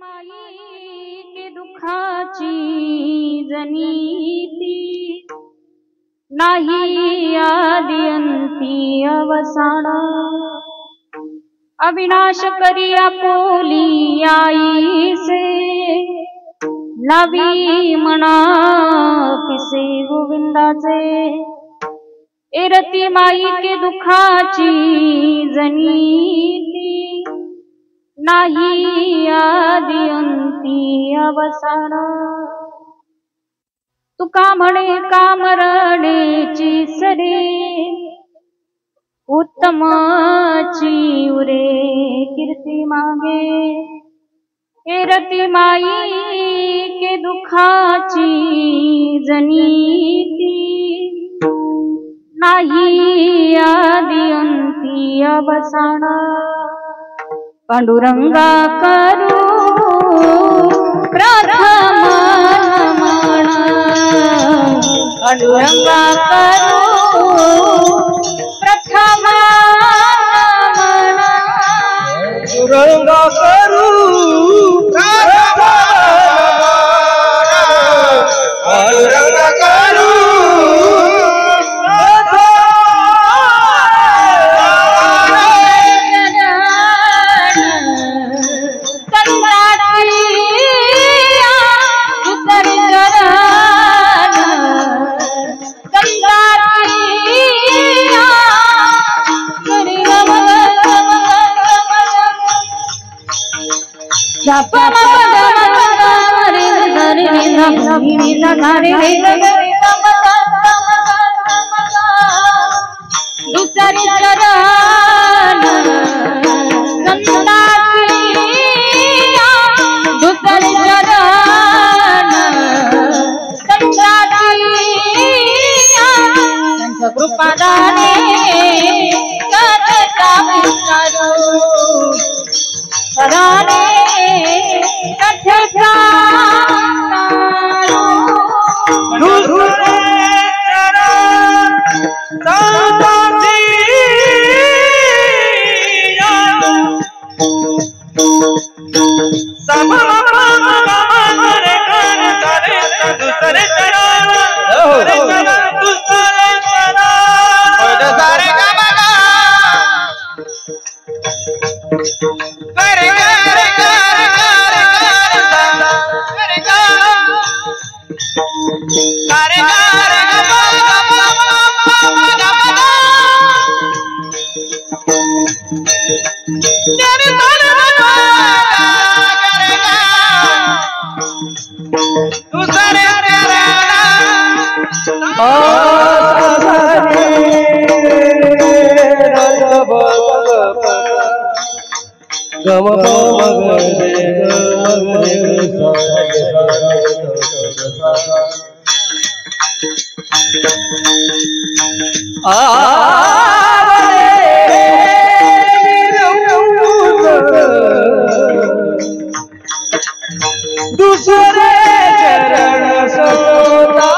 माई के दुखाची जनीती नाही आदि अंती अवसान अविनाश करिया पोली आई से नवी मना पिसे गोविंदाचे एरती माई के दुखाची जनीती नाही आदि अंती अवसान तुका म्हणे कामरणेची सरे उत्तमाची उरे कीर्ती मागे एरती माई के दुखाची जनीती नाही आदि अंती अवसान पांडुरंगा करू प्रथम नमन पांडुरंगा करू प्रथम नमन पांडुरंगा करू प्रथम पांडुरंगा करू दुसरी चरण दुसरी चरण त्यांच्या कृपादाने करता विचारू सदाने कथेचा दूसरे चरण सोता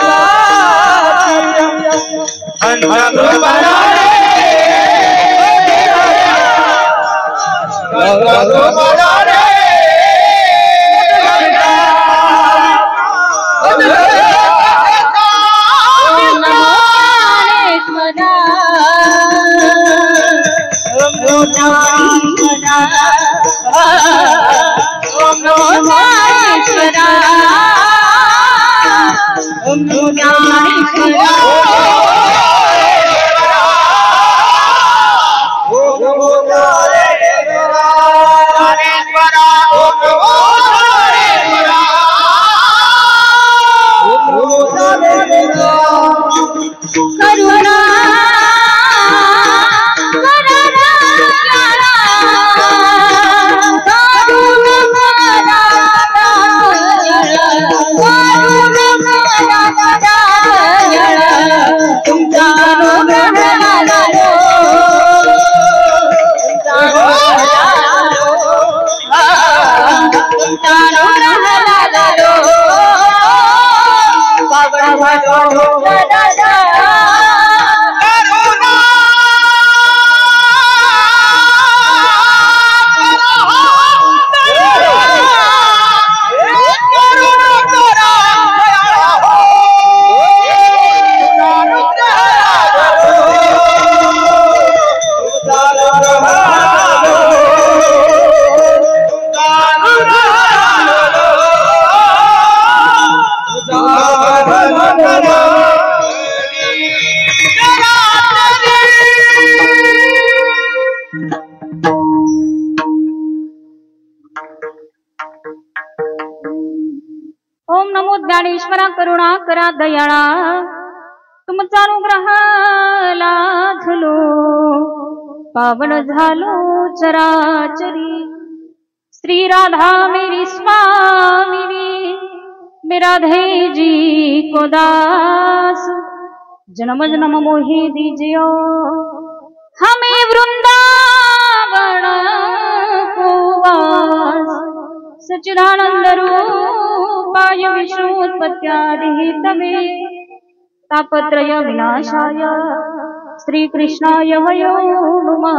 ओम नमो ज्ञानेश्वरा करुणा करा दयाळा तुमचा अनुग्रह लाझलो पावन झालो चराचरी श्री राधा मेरी स्वामिनी मेरा राधे जी को दास जन्म जन्म मोहि दीजियो हमें वृंदावन को वास सच्चिदानंद रूपाय विष्णुत्पत्त्यादि तमे तापत्रय विनाशाय श्री कृष्णाय वयो नमः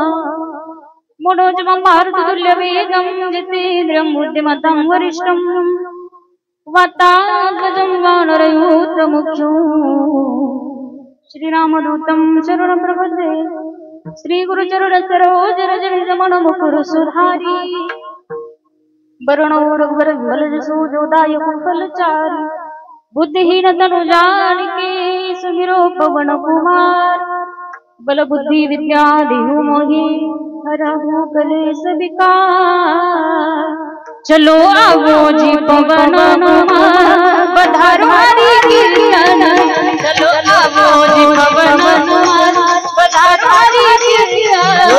मनोजवं भारततुल्यवेगं जितेन्द्रियं बुद्धिमतां वरिष्ठं वातात्मजं वानरयूथमुख्यं श्रीरामदूतं शरणं प्रपद्ये श्रीगुरुचरणसरोजरजनिजमनमुकुरसुधारी वरुणो रघुवरविमलजसो जोदायको फलचारी बुद्धिहीन तनु जानिके सुमिरो पवन कुमार बल बुद्धि विद्या देहु मोहि हरहु कलेश विकार चलो आवो जी पवन कुमार पधारो हरि कीर्तन चलो आवो जी पवन कुमार पधारो हरि कीर्तन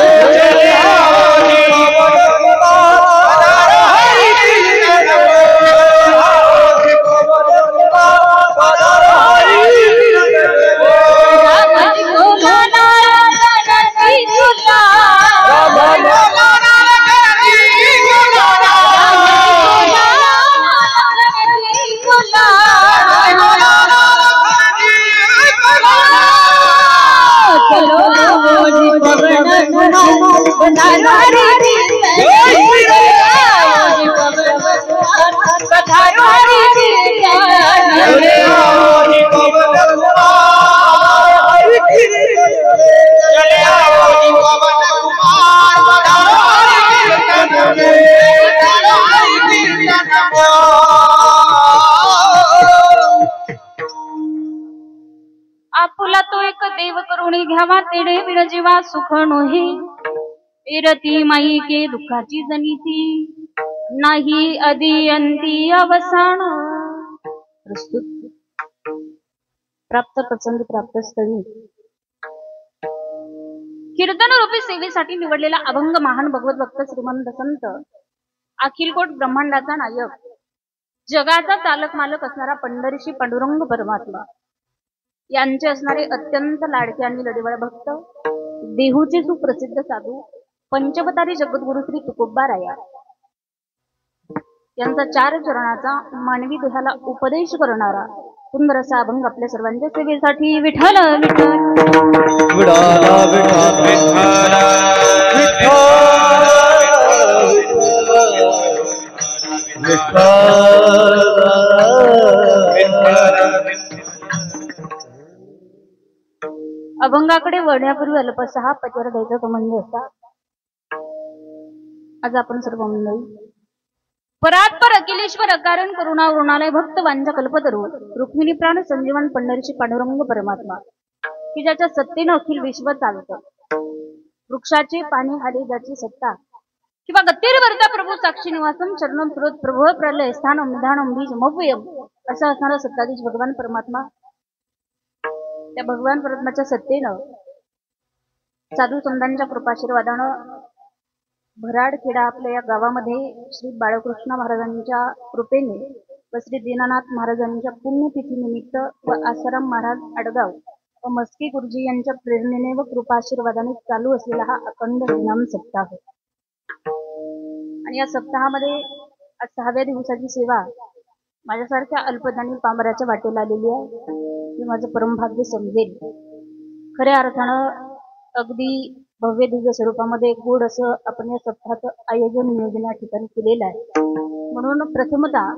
आपुला तो एक देव करुणी घ्यावा तेडे विण जीवा सुख नोहे एरती माई के दुःखाची जनिती नाही अदियंती अवसान प्रस्तुत प्राप्त प्रसंगी प्राप्त स्थळी कीर्तन रूपी सेवेसाठी निवडलेला अभंग महान भगवत भक्त श्रीमंत संत अखिलकोट ब्रह्मांडाचा नायक जगाचा चालक मालक असणारा पंढरीशी पांडुरंग परमात्मा यांचे असणारे अत्यंत लाडके आणि लढीवाळ भक्त देहूचे सुप्रसिद्ध साधू पंचवतारी जगद्गुरु श्री तुकोबाराया यांचा 4 चरणाचा मानवी देहाला उपदेश करणारा सुंदर असा अभंग आपल्या सर्वांच्या सेवेसाठी विठ्ठल विठ्ठल अभंगाकडे वळण्यापूर्वी अल्पसा हा पचार द्यायचा तो म्हणजे असा आज आपण सर्व मंडळी परात्पर अखिलेश्वर अकारण करुणा वृणालय भक्त वांझा कल्पतरू रुक्मिणी प्राण संजीवन पंढरीशी पांडुरंग परमात्मा की ज्याच्या सत्तेनं अखिल विश्व चालतं वृक्षाचे पाणी हाले ज्याची सत्ता किंवा गतीरवरता प्रभू साक्षी निवासम चरणम स्रोत प्रभू प्रलय स्थानम निधानम बीज मव्ययम असा असणारा सत्ताधीश भगवान परमात्मा त्या भगवान परमात्म्याच्या सत्तेनं साधू संतांच्या कृपाशीर्वादानं भराडखेडा आपल्या या गावामध्ये श्री बाळकृष्ण महाराजांच्या कृपेने व श्री दीनानाथ महाराजांच्या पुण्यतिथीनिमित्त व आसाराम महाराज आडगाव व मस्की गुरुजी यांच्या प्रेरणेने व कृपाशीर्वादाने चालू असलेला हा अखंड हरिनाम सप्ताह आणि या सप्ताहामध्ये आज 6व्या दिवसाची सेवा माझ्यासारख्या अल्पदानी पामराच्या वाटेला आलेली आहे मी माझं परमभाग्य समजेल खऱ्या अर्थानं अगदी भव्य दिव्य स्वरूपामध्ये गोड असं आपण या सप्ताहाचं आयोजन नियोजन या ठिकाणी केलेलं आहे म्हणून प्रथमतः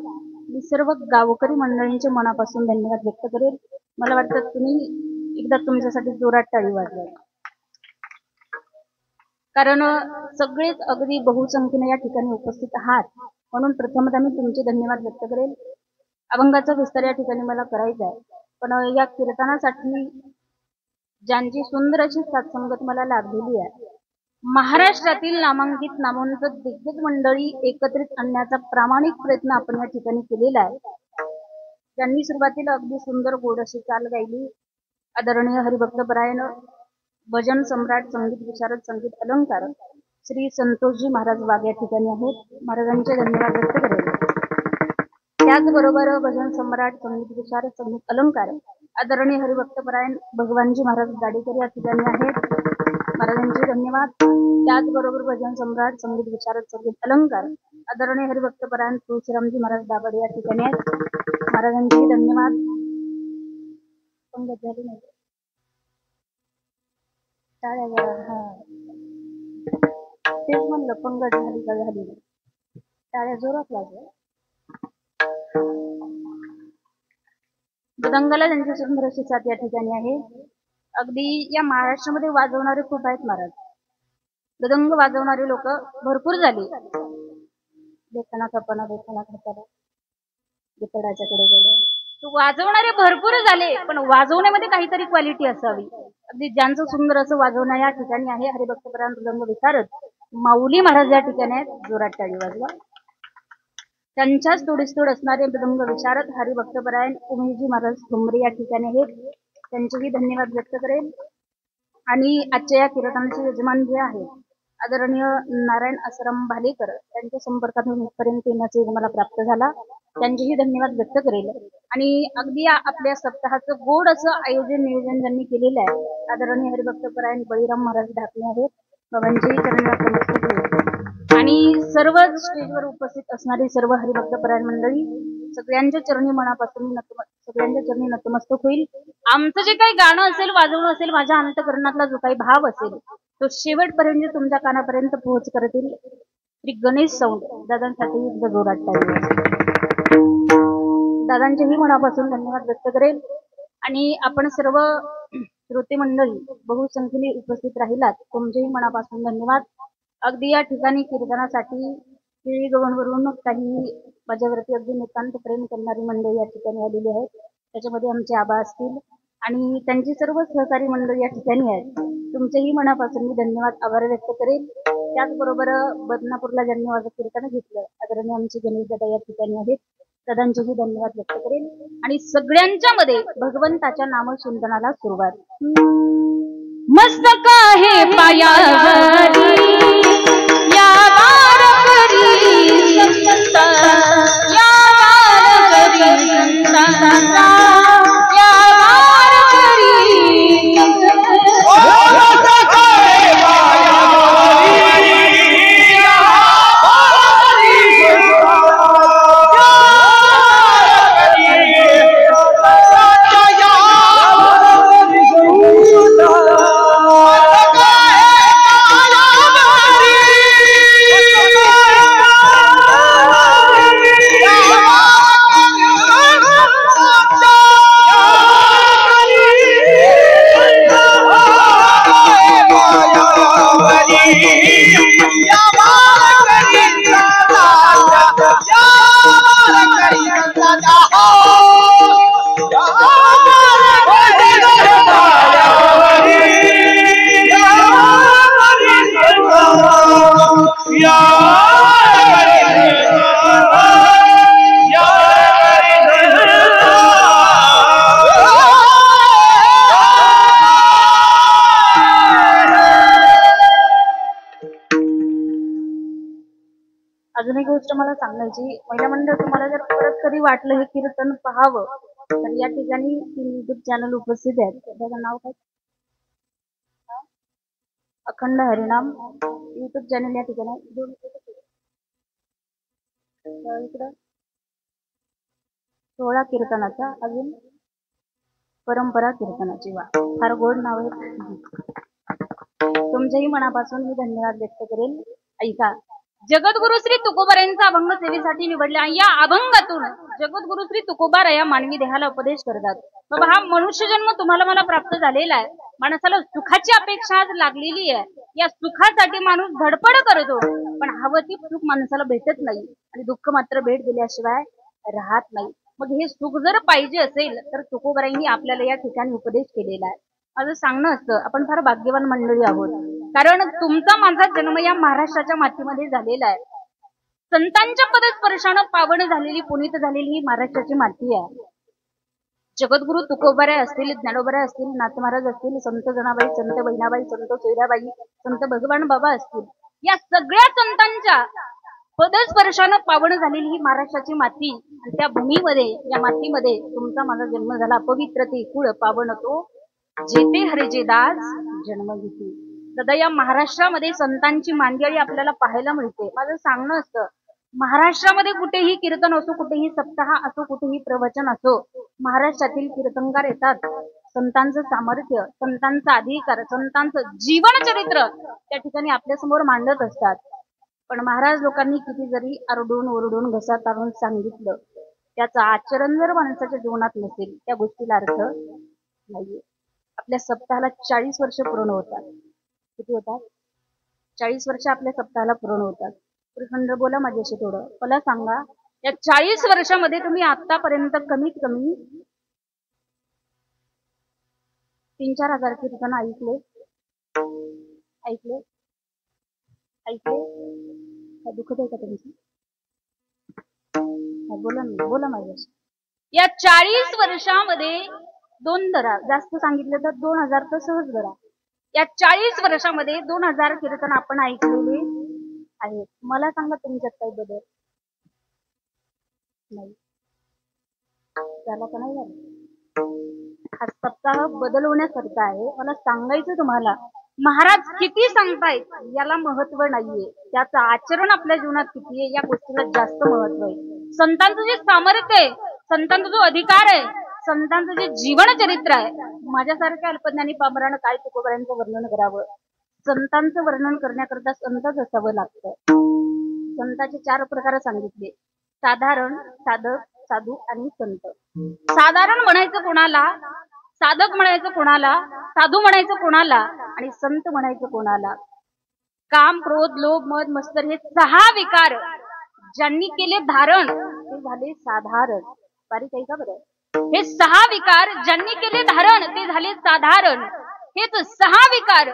मी सर्व गावकरी मंडळींचे मनापासून धन्यवाद व्यक्त करेल मला वाटतं तुम्ही एकदा तुमच्यासाठी जोरात टाळी वाजवा कारण सगळेच अगदी बहुसंख्येने या ठिकाणी उपस्थित आहात म्हणून प्रथमतः मी तुमचे धन्यवाद व्यक्त करेल अभंगाचा विस्तार या ठिकाणी मला करायचा आहे पण या कीर्तनासाठी ज्यांची सुंदर अशी सत्संगत मला लाभलेली आहे महाराष्ट्रातील नामांकित नामवंत दिग्गज मंडळी एकत्रित आणण्याचा प्रामाणिक प्रयत्न आपण या ठिकाणी केलेला आहे त्यांनी सुरुवातीला अगदी सुंदर गोड अशी चाल गायली. आदरणीय हरिभक्तपरायण भजन सम्राट संगीत विशारद संगीत अलंकार श्री संतोषजी महाराज वाघ या ठिकाणी आहेत. महाराजांचे धन्यवाद व्यक्त करेल. त्याचबरोबर भजन सम्राट संगीत विशारद संगीत अलंकार आदरणीय हरिभक्तपरायण भगवानजी महाराज गाडेकर या ठिकाणी आहेत. महाराजांचे धन्यवाद. त्याचबरोबर भजन सम्राट संगीत विशारद संगीत अलंकार आदरणीय हरिभक्तपरायण तुळशीरामजी महाराज दाभाडे या ठिकाणी आहेत. महाराजांचे धन्यवाद. पंगत झाली नाही टाळ्या जरा. तेच म्हणलं पंगत झाली का झाली टाळ्या जोरात लागल्या. मृदंगाला त्यांची सुंदर अशी साथ या ठिकाणी आहे. अगदी या महाराष्ट्रामध्ये वाजवणारे खूप आहेत महाराज. मृदंग वाजवणारे लोक भरपूर झाले. देखना कपना देखना खाताना गितडाच्या कडे वाजवणारे भरपूर झाले, पण वाजवण्यामध्ये काहीतरी क्वालिटी असावी. अगदी ज्यांचं सुंदर असं वाजवणं या ठिकाणी आहे. हरिभक्तपरायण मृदंग विशारद माऊली महाराज या ठिकाणी आहेत. जोरात टाळी वाजवा. त्यांच्याच तोडीस तोड असणारे मृदंग विशारद हरिभक्तपरायण उमेशजी महाराज ठोंबरे या ठिकाणी आहेत. त्यांचेही धन्यवाद व्यक्त करेल. आणि आजच्या या कीर्तनाचे यजमान जे आहेत आदरणीय नारायण आसाराम भालेकर त्यांच्या संपर्कातून इथपर्यंत येण्याचे मला प्राप्त झाला. त्यांचेही धन्यवाद व्यक्त करेल. आणि अगदी आपल्या सप्ताहाचं गोड असं आयोजन नियोजन ज्यांनी केलेलं आहे आदरणीय हरिभक्तपरायण बळीराम महाराज ढाकणे आहेत. बाबांचेही चरणात नमस्कार करू. आणि सर्व स्टेजवर उपस्थित असणारी सर्व हरिभक्तपरायण मंडळी सगळ्यांच्या चरणी मनापासून सगळ्यांच्या चरणी नतमस्तक होईल. आमचं जे काही गाणं असेल वाजवणं असेल माझ्या अंतकरणातला जो काही भाव असेल तो शेवटपर्यंत तुमच्या कानापर्यंत पोहोच करतील. श्री गणेश साऊंड दादांसाठी एकदा जोरात टाळी. दादांचेही मनापासून धन्यवाद व्यक्त करेल. आणि आपण सर्व श्रोते मंडळी बहुसंख्येने उपस्थित राहिलात तुमचेही मनापासून धन्यवाद. अगदी या ठिकाणी कीर्तनासाठी केळी गव्हाणवरून काही माझ्यावरती अगदी नितांत प्रेम करणारी मंडळी या ठिकाणी आलेली आहेत. त्याच्यामध्ये आमचे आबा असतील आणि त्यांची सर्व सहकारी मंडळी या ठिकाणी आहेत. तुमचेही मनापासून मी धन्यवाद आभार व्यक्त करेल. त्याचबरोबर बदनापूरला ज्यांनी माझं कीर्तन घेतलं आदरणीय आमचे गणेश दादा या ठिकाणी आहेत. दादांचेही धन्यवाद व्यक्त करेल. आणि सगळ्यांच्या मध्ये भगवंताच्या नामचिंतनाला सुरुवात. मस्तक आहे पायावरी या वारकरी संता या वारकरी संतांचा या वारकरी अजून एक गोष्ट मला सांगायची. महिला मंडळ तुम्हाला जर परत कधी वाटलं हे कीर्तन पाहावं तर या ठिकाणी 3 युट्यूब चॅनल उपस्थित आहेत. त्याचं नाव काय? अखंड हरिनाम युट्यूब चॅनल या ठिकाणी इकडं 16 कीर्तनाचा अजून परंपरा कीर्तनाची. वा फार गोड नाव आहे. तुमच्याही मनापासून मी धन्यवाद व्यक्त करेल. ऐका जगद्गुरु श्री तुकोबारायांचा अभंग सेवेसाठी निवडल्या. या अभंगातून जगद्गुरु श्री तुकोबार या मानवी देहाला उपदेश करतात. बाबा हा मनुष्य जन्म तुम्हाला मला प्राप्त झालेला आहे. माणसाला सुखाची अपेक्षा आज लागलेली आहे. या सुखासाठी माणूस धडपड करतो पण हवं ती सुख माणसाला भेटत नाही आणि दुःख मात्र भेट दिल्याशिवाय राहत नाही. मग हे सुख जर पाहिजे असेल तर तुकोबारायांनी आपल्याला या ठिकाणी उपदेश केलेला आहे. माझं सांगणं असतं आपण फार भाग्यवान मंडळी आहोत. कारण तुमचा माझा जन्म या महाराष्ट्राच्या मातीमध्ये झालेला आहे. संतांच्या पदस्पर्शानं पावन झालेली पुनीत झालेली ही महाराष्ट्राची माती आहे. जगद्गुरु तुकोबाराय असतील, ज्ञानोबाराय असतील, नाथ महाराज असतील, संत जनाबाई, संत बहिणाबाई, संत सोयराबाई, संत भगवान बाबा असतील, या सगळ्या संतांच्या पदस्पर्शानं पावन झालेली ही महाराष्ट्राची माती आणि त्या भूमीमध्ये, या मातीमध्ये तुमचा माझा जन्म झाला. पवित्र ते कुळ पावन तो जेते हरेचे दास जन्म घेते. सदा या महाराष्ट्रामध्ये संतांची मांदियाळी आपल्याला पाहायला मिळते. माझं सांगणं असतं, महाराष्ट्रामध्ये कुठेही कीर्तन असो, कुठेही सप्ताह असो, कुठेही प्रवचन असो, महाराष्ट्रातील कीर्तनकार येतात. संतांचं सामर्थ्य, संतांचा अधिकार, संतांचं जीवन चरित्र त्या ठिकाणी आपल्या समोर मांडत असतात. पण महाराज लोकांनी किती जरी आरडून ओरडून घसा तारून सांगितलं, त्याचं आचरण जर माणसाच्या जीवनात नसेल, त्या गोष्टीला अर्थ नाहीये. आपल्या सप्ताहाला 40 वर्ष पूर्ण होतात. किती होतात? 40 वर्ष आपल्या सप्ताहाला पूर्ण होतात. प्रखंड बोला माझ्याशी थोडं. मला सांगा, या 40 वर्षामध्ये तुम्ही आतापर्यंत कमीत कमी 3-4 हजार कीर्तन ऐकले? ऐकले? ऐकले? काय दुखत आहे का तुमचं? बोला ना, बोला माझ्याशी. या 40 वर्षामध्ये 2 धरा, जास्त सांगितलं तर 2000 तर सहज धरा. या 40 वर्षामध्ये 2000 कीर्तन आपण ऐकलेले आहेत. मला सांगा, तुमच्यात काही बदल नाही झाला का? नाही झाला. हा सप्ताह बदल होण्यासारखा आहे. मला सांगायचं तुम्हाला, महाराज किती सांगतायत याला महत्व नाहीये, त्याचं आचरण आपल्या जीवनात किती आहे या गोष्टीला जास्त महत्व आहे. संतांचं जे सामर्थ्य आहे, संतांचा जो अधिकार आहे, संतांचं जे जीवन चरित्र आहे, माझ्यासारख्या अल्पज्ञानी पामरानं काय तुकोबारायांचं वर्णन करावं? संतांचं वर्णन करण्याकरता संतच असावं लागतं. संतांचे 4 प्रकार सांगितले: साधारण, साधक, साधू आणि संत. साधारण म्हणायचं कोणाला, साधक म्हणायचं कोणाला, साधू म्हणायचं कोणाला आणि संत म्हणायचं कोणाला? काम, क्रोध, लोभ, मद, मत्सर हे 6 विकार ज्यांनी केले धारण ते झाले साधारण. बारीक आहे का बरं? हे 6 विकार ज्यांनी केले धारण ते झाले साधारण. हेच 6 विकार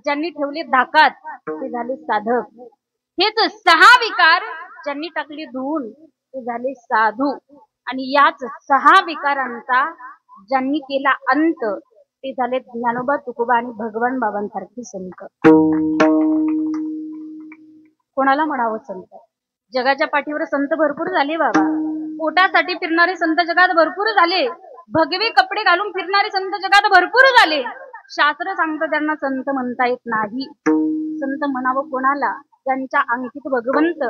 ज्यांनी ठेवले धाकात ते झाले साधक. हेच 6 विकार ज्यांनी टाकले धुवून ते झाले साधू. आणि याच 6 विकारांचा ज्यांनी केला अंत ते झाले ज्ञानोबा, तुकोबा आणि भगवान बाबांसारखे संत. कोणाला म्हणावं संत? जगाच्या पाठीवर संत भरपूर झाले बाबा. पोटासाठी फिरणारे संत जगात भरपूर झाले. भगवे कपडे घालून फिरणारे संत जगात भरपूर झाले. शास्त्र सांगतं त्यांना संत म्हणता येत नाही. संत म्हणावं कोणाला? ज्यांच्या अंकित भगवंत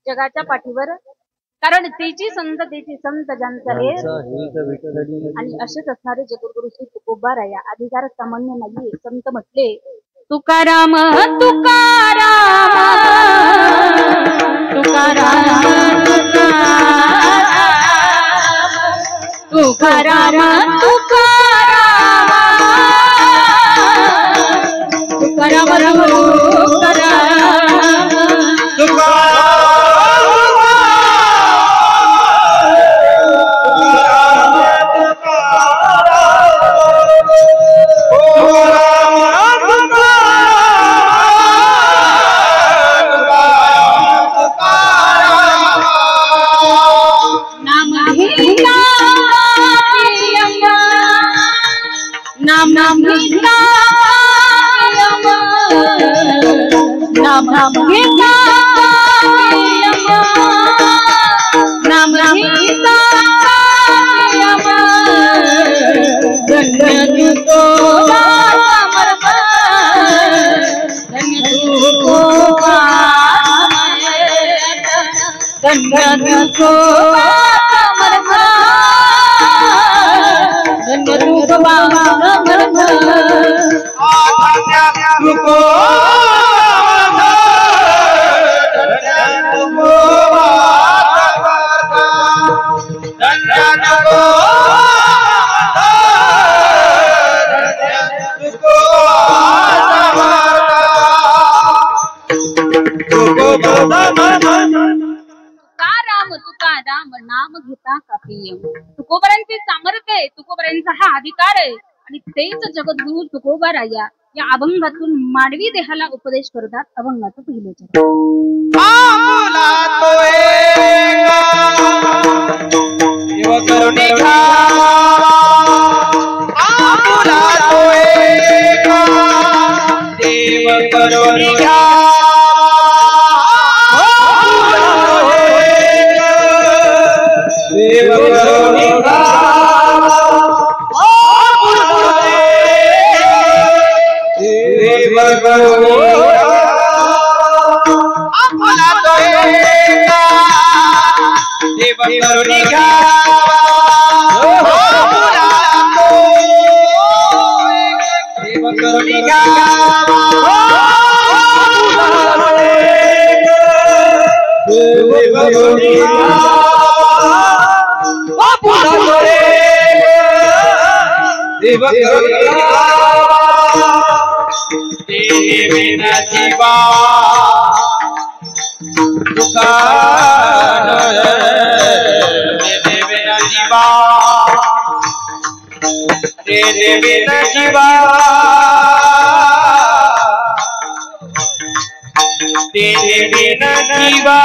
जगाच्या पाठीवर, कारण त्याची संत ज्यांचा रे. आणि असेच असणारे जगद्गुरु श्री तुकोबाराया. अधिकार सामान्य नाहीये. संत म्हटले तुकाराम तुकाराम तुकाराम तुकाराम तुकाराम नाम घेता कापियम. तुकोबारांचे सामर्थ्य आहे, तुकोबारांचा हा अधिकार आहे. आणि तेच जगद्गुरु तुकोबाराया या अभंगातून मानवी देहाला उपदेश करतात. अभंगाचं पहिलं चरण. आपला तो एका देव करुणी घ्यावा देव करुणी घ्यावा देव करुणी आपला तो देव करुणी देवीना जीवा दुकान देवीना जीवा देवीना जीवा देवीना जीवा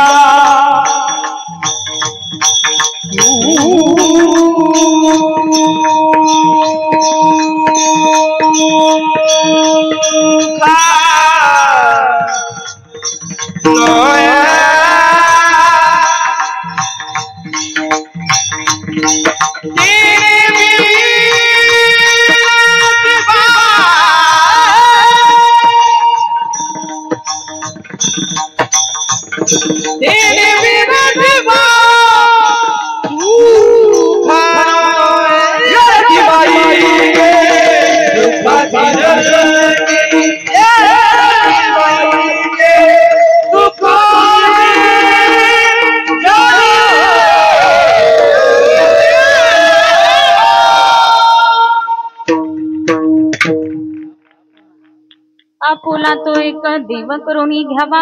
आपुला तो एक देव करुणी घ्यावा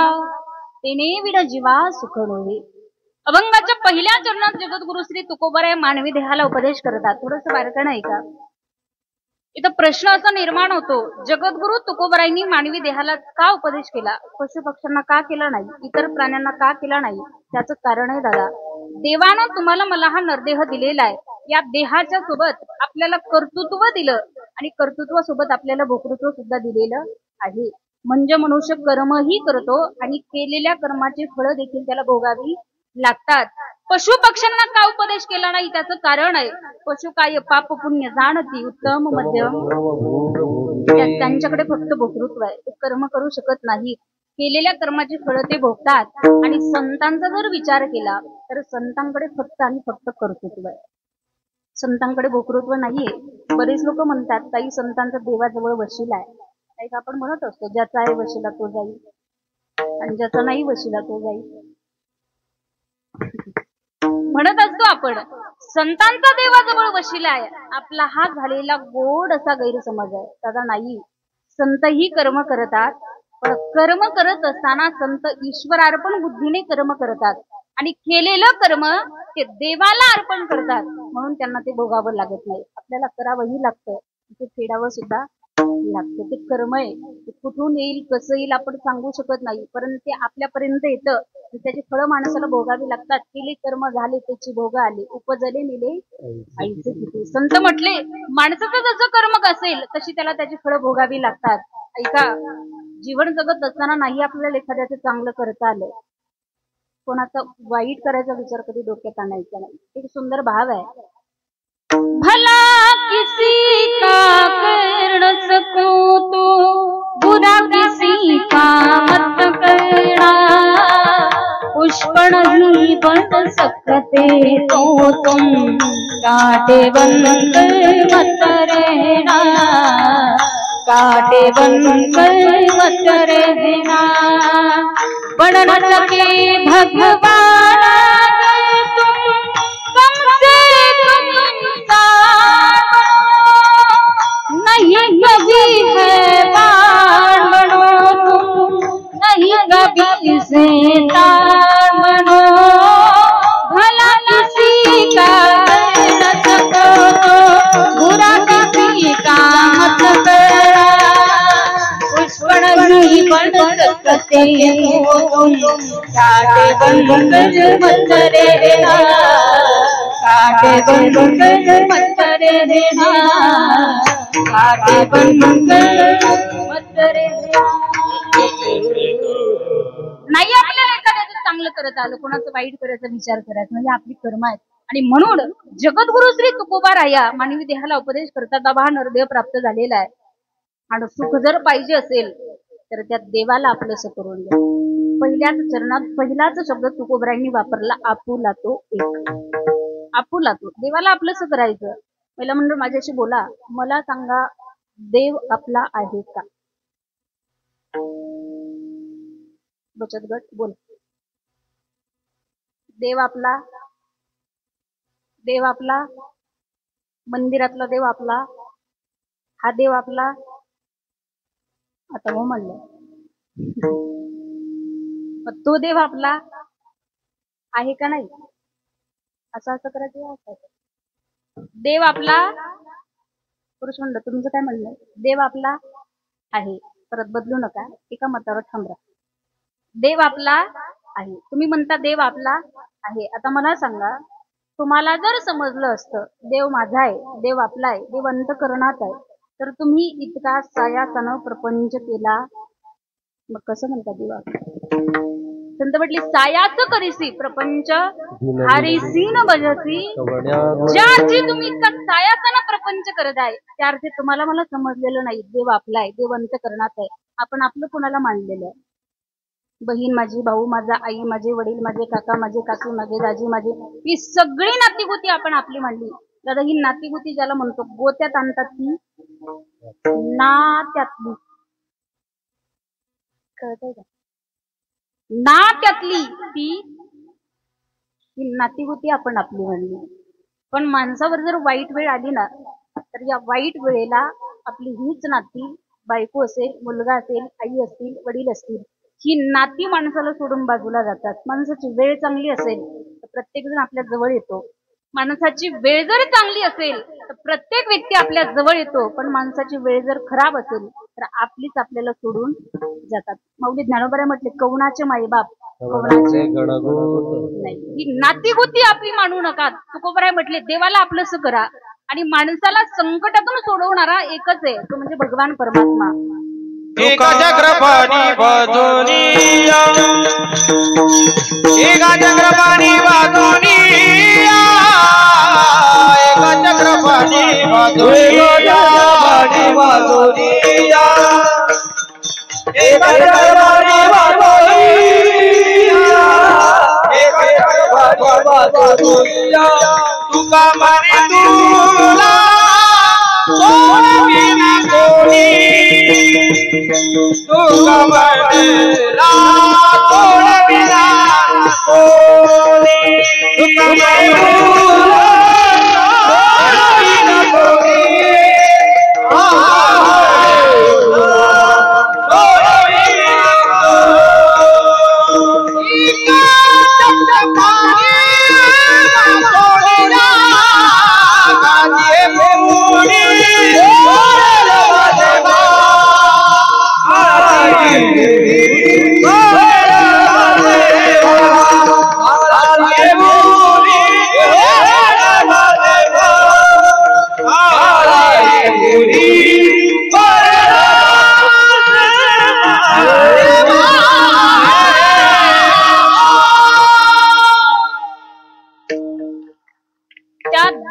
तेने विड जीवा सुख नव्हे. अभंगाच्या पहिल्या चरणात जगद्गुरु श्री तुकोबाराय मानवी देहाला उपदेश करतात. थोडस बारकाईने ऐका. इथं प्रश्न असा निर्माण होतो, जगद्गुरु तुकोबारायांनी मानवी देहाला का उपदेश केला, पशु पक्ष्यांना का केला नाही, इतर प्राण्यांना का केला नाही? त्याचं कारण आहे दादा, देवानं तुम्हाला मला हा नरदेह दिलेला आहे. या देहाच्या सोबत आपल्याला कर्तृत्व दिलं आणि कर्तृत्वासोबत आपल्याला भोक्तृत्व सुद्धा दिलेलं आहे. म्हणजे मनुष्य कर्मही करतो आणि केलेल्या कर्माची फळं देखील त्याला भोगावी लागतात. पशु पक्ष्यांना का उपदेश केला नाही, त्याचं कारण आहे, पशु काय पाप पुण्य जाणती उत्तम मध्यम, त्यांच्याकडे फक्त भोक्तृत्व आहे, ते कर्म करू शकत नाहीत. केलेल्या कर्माची फळं ते भोगतात. आणि संतांचा जर विचार केला तर संतांकडे फक्त आणि फक्त कर्तृत्व आहे, संतांकडे भोक्तृत्व नाहीये. बरेच लोक म्हणतात काही संतांचा देवाजवळ वशिला आहे. काही आपण म्हणत असतो ज्याचा आहे वशिला तो जाईल आणि ज्याचा नाही वशिला तो जाईल म्हणत असतो आपण. संतांचा देवाजवळ वशिला आहे, आपला हा झालेला गोड असा गैरसमज आहे. दादा नाही, संतही कर्म करतात, पण कर्म करत असताना संत ईश्वरार्पण बुद्धीने कर्म करतात आणि केलेलं कर्म ते देवाला अर्पण करतात, म्हणून त्यांना ते भोगावं लागत नाही. आपल्याला करावंही लागतं, ते फेडावं सुद्धा लागतं. ते कर्म आहे, ते कुठून येईल कसं येईल आपण सांगू शकत नाही, परंतु ते आपल्यापर्यंत येतं, त्याची फळं माणसाला भोगावी लागतात. केले कर्म झाले त्याची भोग आले, उपजले नेले आईचे किती. संत म्हटले माणसाचं जसं कर्म असेल तशी त्याला त्याची फळं भोगावी लागतात. ऐका, जीवन जगत असताना नाही आपल्याला एखाद्याचं चांगलं करता आलं, कोणाचा वाईट करायचा विचार कधी डोक्यात आणायचा नाही. एक सुंदर भाव आहे, भला किसी का कर न सकूं तो बुरा किसी का मत करना, पुष्प नहीं बन सकते तो तुम कांटे बनकर मत रहना, कांटे बनकर मत रहना. बन न सके भगवान नहीं कभी है बाण बनो तुम, नहीं कभी से तार बनो, भला किसी का कर न सको तो बुरा किसी का मत करना, पुष्प नहीं बन सकते हो तुम कांटे बनकर मत रहना, कांटे बनकर मत रहना, कांटे बनकर मत रहना. नाही आपल्याला एखाद्याचं चांगलं करत आलं, कोणाचं वाईट करायचा विचार करायचा म्हणजे आपली कर्म आहेत. आणि म्हणून जगद्गुरु श्री तुकोबाराया मानवी देहाला उपदेश करतात, बाबा हा नरदेह प्राप्त झालेला आहे आणि सुख जर पाहिजे असेल तर त्या देवाला आपलंसं करून घ्या. पहिल्याच चरणात पहिलाच शब्द तुकोबरायांनी वापरला, आपुला तो एक. आपुला तो देवाला आपलंसं करायचं. पहिला म्हणलं माझ्याशी बोला, मला सांगा देव आपला आहे का? बचत गट बोल. देव आपला, देव आपला, मंदिरातला देव आपला, हा देव आपला. आता हो म्हणलं, तो देव आपला आहे का नाही? असं असं करायचं. असं देव आपला, पुरुष म्हणलं तुमचं काय म्हणणं? देव आपला आहे, परत बदलू नका, एका मतावर ठाम राहा. देव आपला आहे, तुम्ही म्हणता देव आपला आहे. आता मला सांगा, तुम्हाला जर समजलं असतं देव माझा आहे, देव आपला आहे, देव अंतःकरणात आहे, तर तुम्ही इतका सायासानं प्रपंच केला, मग कसं म्हणता देव आपला? संत म्हटली सायाच करीसी प्रपंच हरिसी न भजसी. ज्या अर्थी तुम्ही इतका सायासानं प्रपंच करत आहे, त्या अर्थी तुम्हाला मला समजलेलं नाही देव आपला आहे, देव अंतःकरणात आहे. आपण आपलं कोणाला मानलेलं आहे? बहीण माझी, भाऊ माझा, आई माझे, वडील माझे, काका माझे, काकी माझे, दाजी माझे, ही सगळी नातीगोती आपण आपली मांडली. दादा ही नातीगोती ज्याला म्हणतो गोत्यात आणतात ती नात्यातली, कळतंय का? नात्यातली ती नातीगोती आपण आपली मांडली. पण माणसावर जर वाईट वेळ आली ना, तर या वाईट वेळेला आपली हीच नाती, बायको असेल, मुलगा असेल, आई असतील, वडील असतील, ही नाती माणसाला सोडून बाजूला जातात. माणसाची वेळ चांगली असेल तर प्रत्येक जण आपल्या जवळ येतो. माणसाची वेळ जर चांगली असेल तर प्रत्येक व्यक्ती आपल्या जवळ येतो. पण माणसाची वेळ जर खराब असेल तर आपलीच आपल्याला सोडून जातात. माऊली ज्ञानोबा म्हटले, कवणाचे माईबाप कवणाचे नाही. ही नातीगोती आपली मानू नका. तुकोबराय म्हटले देवाला आपलंसं करा. आणि माणसाला संकटातून सोडवणारा एकच आहे, तो म्हणजे भगवान परमात्मा. एका चक्रपाणी वाजोनिया, एका चक्रपाणी वाजोनिया, एका चक्रपाणी वाजोनिया, वाजोनिया, एका चक्रपाणी वाजोनिया, एका चक्रपाणी वाजोनिया. तुका मारे तुला कोणी ना कोणी, तुका म्हणला कोणी ना कोणी, तुका म्हणला कोणी ना कोणी,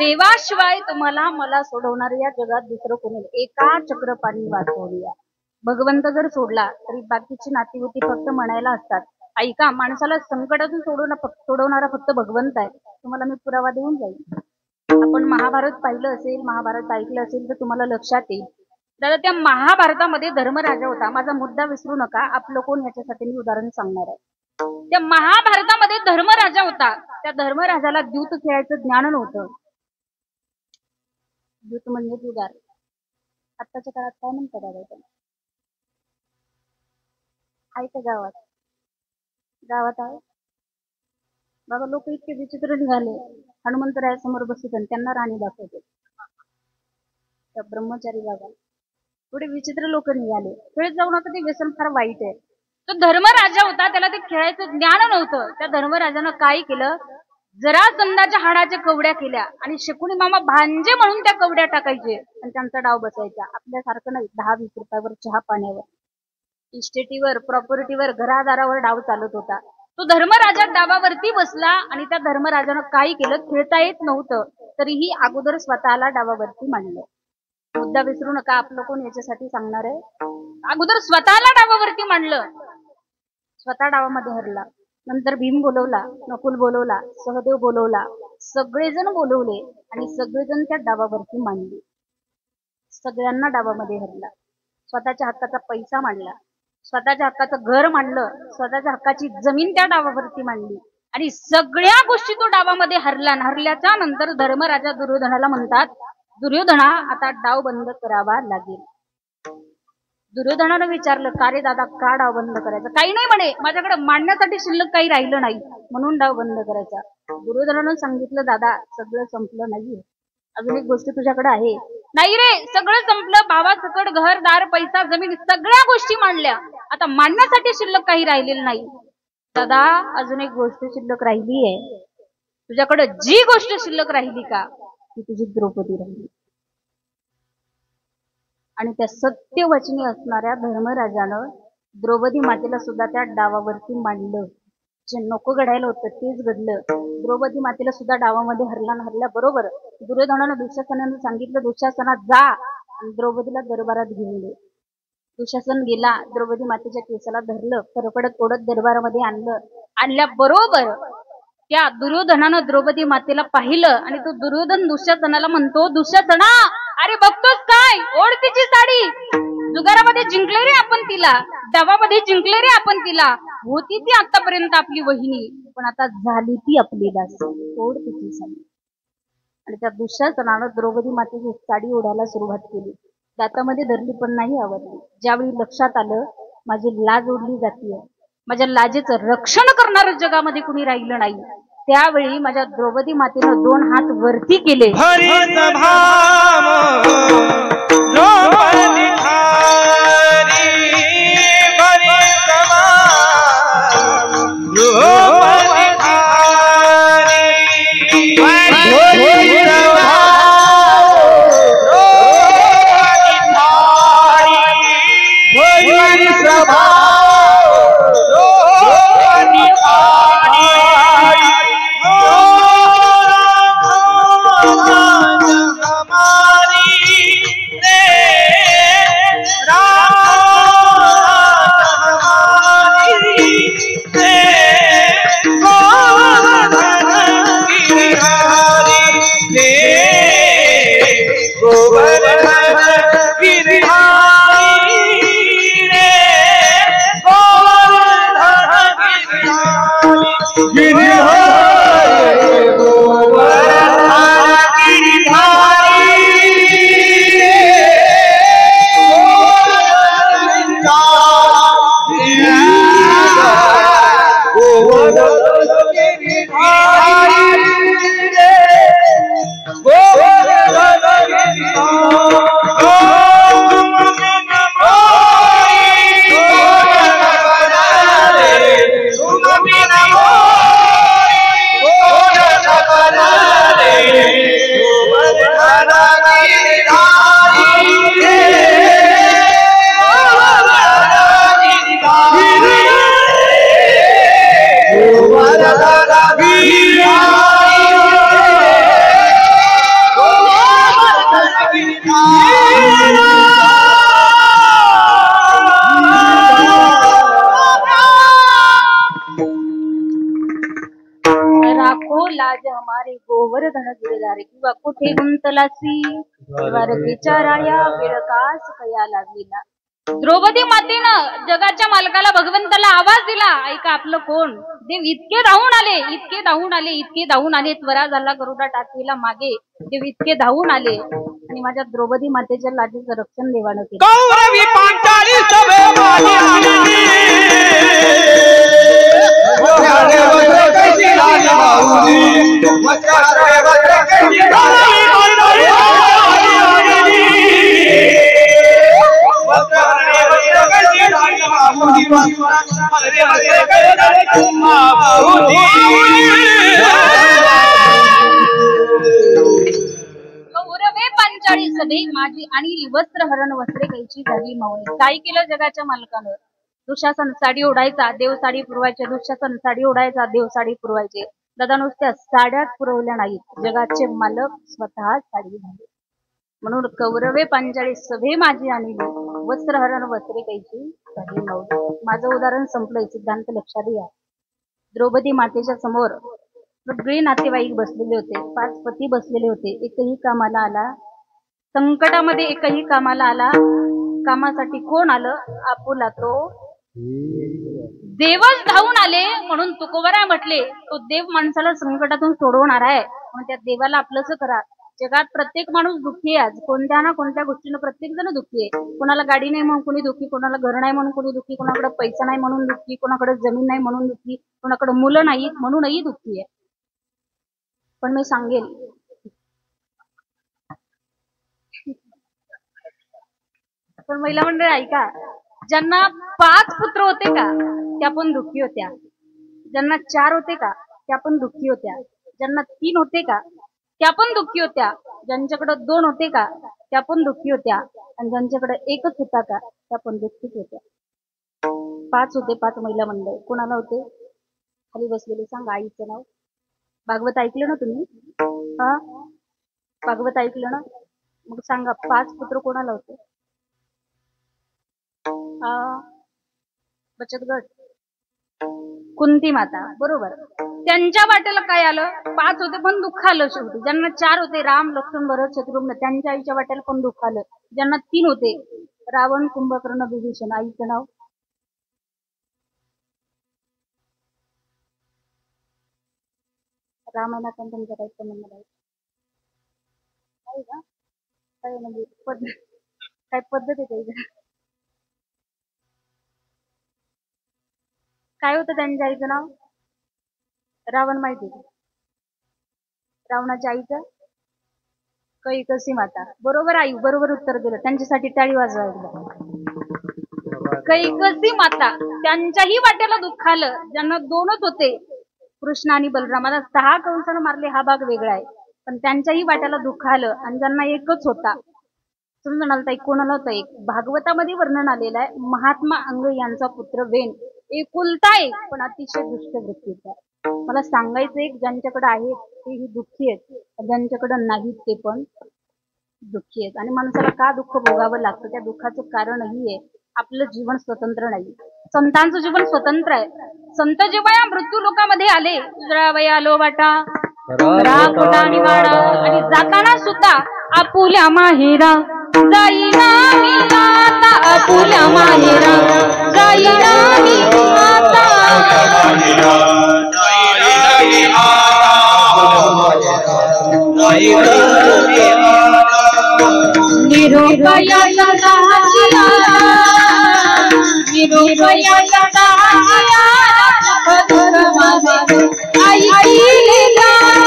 देवाशिवाय तुम्हाला मला सोडवणार या जगात दुसरं कोणी. एका चक्रपाणी वाचवूया. भगवंत जर सोडला तरी बाकीची नातीगोती फक्त म्हणायला असतात. ऐका, माणसाला संकटातून सोडवणारा फक्त भगवंत आहे. तुम्हाला मी पुरावा देऊन जाईल. आपण महाभारत पाहिलं असेल, महाभारत ऐकलं असेल तर तुम्हाला लक्षात येईल. दादा त्या महाभारतामध्ये धर्मराजा होता. माझा मुद्दा विसरू नका, आपलं कोण याच्यासाठी मी उदाहरण सांगणार आहे. त्या महाभारतामध्ये धर्मराजा होता. त्या धर्मराजाला द्यूत खेळायचं ज्ञान नव्हतं. द्यूत म्हणजे जुगार. आत्ताच्या काळात काय म्हणतात दादा? आहे का गावात? गावात आहे बाबा. लोक इतके विचित्र निघाले. हनुमंतरायासमोर बसत त्यांना राणी दाखवते. त्या ब्रह्मचारी बाबा थोडे विचित्र लोक निघाले. खेळत जाऊ नका, ते व्यसन फार वाईट आहे. तो धर्मराजा होता, त्याला ते खेळायचं ज्ञान नव्हतं. त्या धर्मराजानं काय केलं, जरासंधाच्या हाडाच्या कवड्या केल्या आणि शकुनी मामा भांजे म्हणून त्या कवड्या टाकायचे आणि त्यांचा डाव बसायचा. आपल्यासारखं नाही 10-20 रुपयावर चहा पाण्यावर, इस्टेटीवर, प्रॉपर्टीवर, घरादारावर डाव चालत होता. तो धर्मराजा डावावरती बसला आणि त्या धर्मराजानं काय केलं, खेळता येत नव्हतं तरीही अगोदर स्वतःला डावावरती मांडलं. मुद्दा विसरू नका, आपलं कोण याच्यासाठी सांगणार आहे? अगोदर स्वतःला डावावरती मांडलं, स्वतः डावामध्ये हरला. नंतर भीम बोलवला, नकुल बोलवला, सहदेव बोलवला, सगळेजण बोलवले आणि सगळेजण त्या डावावरती मांडले. सगळ्यांना डावामध्ये हरला. स्वतःच्या हक्काचा पैसा मांडला, स्वतःच्या हक्काचं घर मांडलं, स्वतःच्या हक्काची जमीन त्या डावावरती मांडली आणि सगळ्या गोष्टी तो डावामध्ये हरला. हरल्याच्या नंतर धर्मराजा दुर्योधनाला म्हणतात, दुर्योधना आता डाव बंद करावा लागेल. दुर्योधनानं विचारलं, का रे दादा, का डाव बंद करायचा? काही नाही म्हणे, माझ्याकडे मांडण्यासाठी शिल्लक काही राहिलं नाही म्हणून डाव बंद करायचा. दुर्योधनानं सांगितलं, दादा सगळं संपलं नाहीये, अजून एक गोष्ट तुझ्याकडे आहे. नाही रे, सगळं संपलं, भावा सकट घरदार पैसा जमीन सगळ्या गोष्टी मांडल्या, आता मांडण्यासाठी शिल्लक काही राहिलेलं नाही. दादा अजून एक गोष्ट शिल्लक राहिली आहे, तुझ्याकडे जी गोष्ट शिल्लक राहिली का ती तुझी द्रौपदी राहिली. आणि त्या सत्यवचनी असणाऱ्या धर्मराजानं द्रौपदी मातेला सुद्धा त्या डावावरती मांडलं. जे नको घडायला होतं तेच घडलं. द्रौपदी मातेला सुद्धा डावामध्ये हरल्या बरोबर दुर्योधनानं दुःशासनानं सांगितलं, दुःशासना जा आणि द्रौपदीला दरबारात घेऊन ये. दुःशासन गेला, द्रौपदी मातेच्या केसाला धरलं, फरफडत ओढत दरबारामध्ये आणलं. आणल्याबरोबर त्या दुर्योधनानं द्रौपदी मातेला पाहिलं आणि तो दुर्योधन दुःशासनाला म्हणतो, दुःशासना अरे बघतोस काय, ओढ तिची साडी, जुगारामध्ये जिंकले रे आपण तिला, डावामध्ये जिंकले रे आपण तिला, होती ती आतापर्यंत आपली वहिनी, पण आता झाली ती आपली दासी, ओढ तिची साडी. आणि त्या दुःशासनानं द्रौपदी मातेची साडी ओढायला सुरुवात केली. दातामध्ये धरली पण नाही आवडली. ज्यावेळी लक्षात आलं माझी लाज ओढली जातीये, माझ्या लाजेचं रक्षण करणारं जगामध्ये कुणी राहिलं नाही, त्यावेळी माझ्या द्रौपदी मातेनं 2 हात वरती केले. लाज हमारे गोवर्धन गिरधारे, किंवा कुठे गुंतलासी द्वारकेच्या राया विळकास कया लागलेला. द्रौपदी मातेनं जगाच्या मालकाला भगवंताला आवाज दिला, ऐका आपलं कोण. देव इतके धावून आले, इतके धावून आले, इतके धावून आले, त्वरा झाला गरुडा टाकीला मागे. देव इतके धावून आले आणि माझ्या द्रौपदी मातेच्या लाजेचं रक्षण देवानं केलं. कौरवी पांचाली सभे माझी आली, कौरवे पांचाळी सभे माझी आणि वस्त्र हरण वस्त्रे कैची झाली मावळी. काय केलं जगाच्या मालकानं? दुःशासन साडी ओढायचा, देव साडी पुरवायचे, दुःशासन साडी ओढायचा, देव साडी पुरवायचे. दादा नुसत्या साड्यात पुरवल्या नाहीत, जगाचे मालक स्वतः साडी झाले. म्हणून कौरवे पांचाळी सभे माझी आणली वस्त्रहरण वस्त्रे कैची झाली नऊ. माझं उदाहरण संपलंय. सिद्धांत लक्षात घ्या. द्रौपदी मातेच्या समोर सगळे नातेवाईक बसलेले होते. 5 पती बसलेले होते. एकही कामाला आला, संकटामध्ये एकही कामाला आला. कामासाठी कोण आलं? आपुला तो देवच धावून आले. म्हणून तुकोबरा म्हटले, तो देव माणसाला संकटातून सोडवणार आहे, म्हणून त्या देवाला आपलंच करा. जगात प्रत्येक माणूस दुःखी आहे. आज कोणत्या ना कोणत्या गोष्टीनं प्रत्येक जण दुःखी आहे. कोणाला गाडी नाही म्हणून कोणी दुःखी, कोणाला घर नाही म्हणून कोणी दुःखी, कोणाकडे पैसा नाही म्हणून दुःखी, कोणाकडे जमीन नाही म्हणून दुःखी, कोणाकडे मुलं नाहीत म्हणूनही दुःखी आहे. पण मी सांगेल, पण महिला मंडळ ऐका, ज्यांना 5 पुत्र होते का त्या पण दुःखी होत्या. ज्यांना 4 होते का त्या पण दुःखी होत्या. ज्यांना 3 होते का त्या पण दुःखी होत्या. ज्यांच्याकडे 2 होते का त्या पण दुःखी होत्या. आणि ज्यांच्याकडे 1च होता का त्या पण दुःखीच होत्या. 5 होते 5 महिला मंडळ. कोणाला होते? खाली बसलेले सांगा आईचं नाव. भागवत ऐकलं ना तुम्ही? हा, भागवत ऐकलं ना? मग सांगा 5 पुत्र कोणाला होते? बचत गट, कुंती माता, बरोबर. त्यांच्या वाट्याला काय आलं? 5 होते पण दुःख आलं शेवटी. ज्यांना 4 होते, राम लक्ष्मण भरत शत्रुघ्न, त्यांच्या आईच्या वाट्याला पण दुःख आलं. ज्यांना 3 होते, रावण कुंभकर्ण विभीषण, आईचं नाव? रामायणात त्यांच्या काही संबंध नाही का? काय म्हणजे काय पद्धत आहे काही? काय होतं त्यांच्या आईचं नाव? रावण माहिती आहे? रावणाच्या आईचं कैकसी माता, बरोबर. आई बरोबर उत्तर दिलं. त्यांच्यासाठी टाळी वाजवा एकदा. कैकसी माता, त्यांच्याही वाट्याला दुःख आलं. ज्यांना 2च होते, कृष्ण आणि बलरामाला 6 कंसानं मारले, हा भाग वेगळा आहे, पण त्यांच्याही वाट्याला दुःख आलं. आणि ज्यांना 1च होता, समजून आलं. कोणाला होता? 1. भागवतामध्ये वर्णन आलेलं आहे, महात्मा अंग यांचा पुत्र वेण, एकुलता 1, पण अतिशय दुष्ट वृत्तीचा. मला सांगायचं एक, ज्यांच्याकडे आहेत तेही दुःखी आहेत, ज्यांच्याकडे नाहीत ते पण दुःखी आहेत. आणि माणसाला का दुःख भोगावं लागतं? त्या दुःखाचं कारणही आहे, आपलं जीवन स्वतंत्र नाही. संतांचं जीवन स्वतंत्र आहे. संत जेव्हा या मृत्यू लोकामध्ये आले, उजळावया आलो वाटा राकोटा निवाडा, आणि जाताना सुद्धा आपुल्या माहेरा जाईना मी आता, आपुल्या माहेरा जाईना मी आता, निरोपयाचा दासिया, निरोपयाचा दासिया, सुख माझे आई केले काय,